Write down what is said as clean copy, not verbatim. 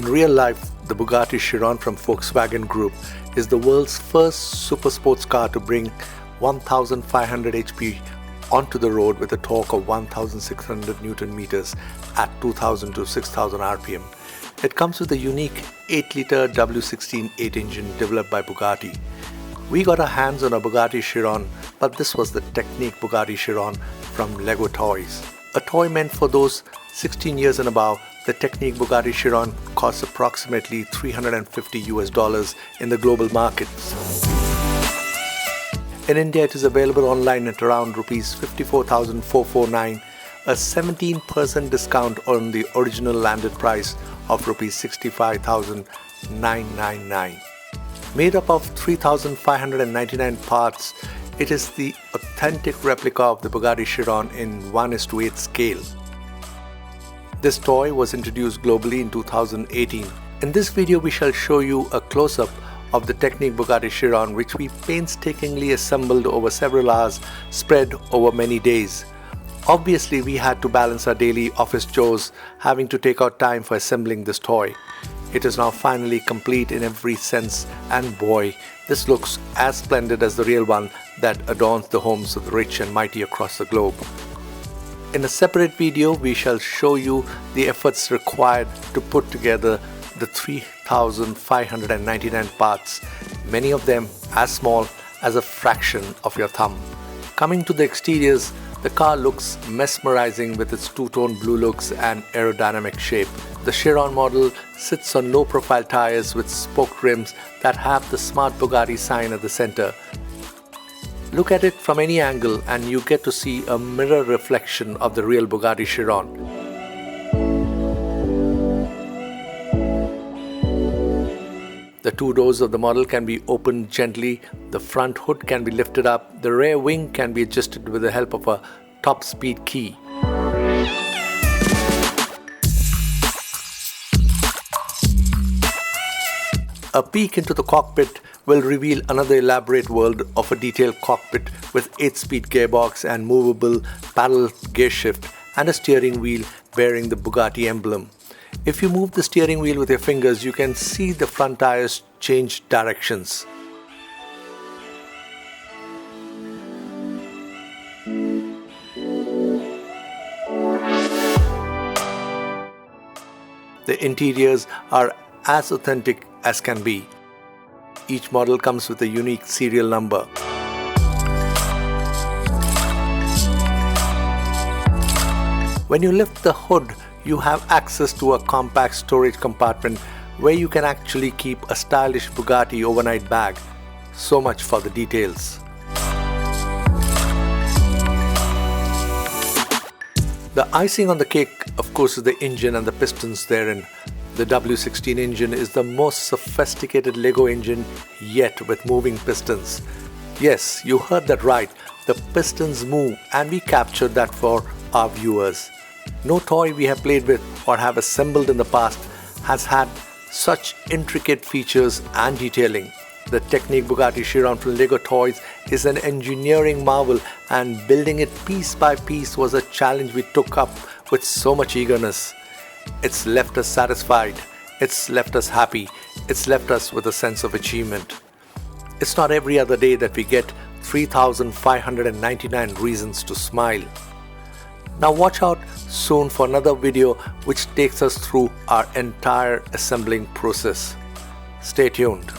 real life, the Bugatti Chiron from Volkswagen Group is the world's first super sports car to bring 1500 HP onto the road with a torque of 1600 Newton meters at 2000 to 6000 RPM. It comes with a unique 8-litre W16 8 engine developed by Bugatti. We got our hands on a Bugatti Chiron, but this was the Technic Bugatti Chiron from Lego Toys. A toy meant for those 16 years and above, the Technic Bugatti Chiron costs approximately $350 in the global markets. In India, it is available online at around Rs 54,449, a 17% discount on the original landed price of Rs 65,999. Made up of 3,599 parts, it is the authentic replica of the Bugatti Chiron in 1:8 scale. This toy was introduced globally in 2018. In this video, we shall show you a close-up of the Technic Bugatti Chiron, which we painstakingly assembled over several hours, spread over many days. Obviously, we had to balance our daily office chores, having to take out time for assembling this toy. It is now finally complete in every sense, and boy, this looks as splendid as the real one that adorns the homes of the rich and mighty across the globe. In a separate video, we shall show you the efforts required to put together the 3,599 parts, many of them as small as a fraction of your thumb. Coming to the exteriors, the car looks mesmerizing with its two-tone blue looks and aerodynamic shape. The Chiron model sits on low-profile tires with spoked rims that have the smart Bugatti sign at the center. Look at it from any angle and you get to see a mirror reflection of the real Bugatti Chiron. The two doors of the model can be opened gently, the front hood can be lifted up, the rear wing can be adjusted with the help of a top speed key. A peek into the cockpit will reveal another elaborate world of a detailed cockpit with 8-speed gearbox and movable paddle gear shift and a steering wheel bearing the Bugatti emblem. If you move the steering wheel with your fingers, you can see the front tires change directions. The interiors are as authentic as can be. Each model comes with a unique serial number. When you lift the hood, you have access to a compact storage compartment where you can actually keep a stylish Bugatti overnight bag. So much for the details. The icing on the cake, of course, is the engine and the pistons therein. The W16 engine is the most sophisticated Lego engine yet with moving pistons. Yes, you heard that right. The pistons move and we captured that for our viewers. No toy we have played with or have assembled in the past has had such intricate features and detailing. The Technic Bugatti Chiron from Lego Toys is an engineering marvel, and building it piece by piece was a challenge we took up with so much eagerness. It's left us satisfied, it's left us happy, it's left us with a sense of achievement. It's not every other day that we get 3,599 reasons to smile. Now watch out soon for another video which takes us through our entire assembling process. Stay tuned.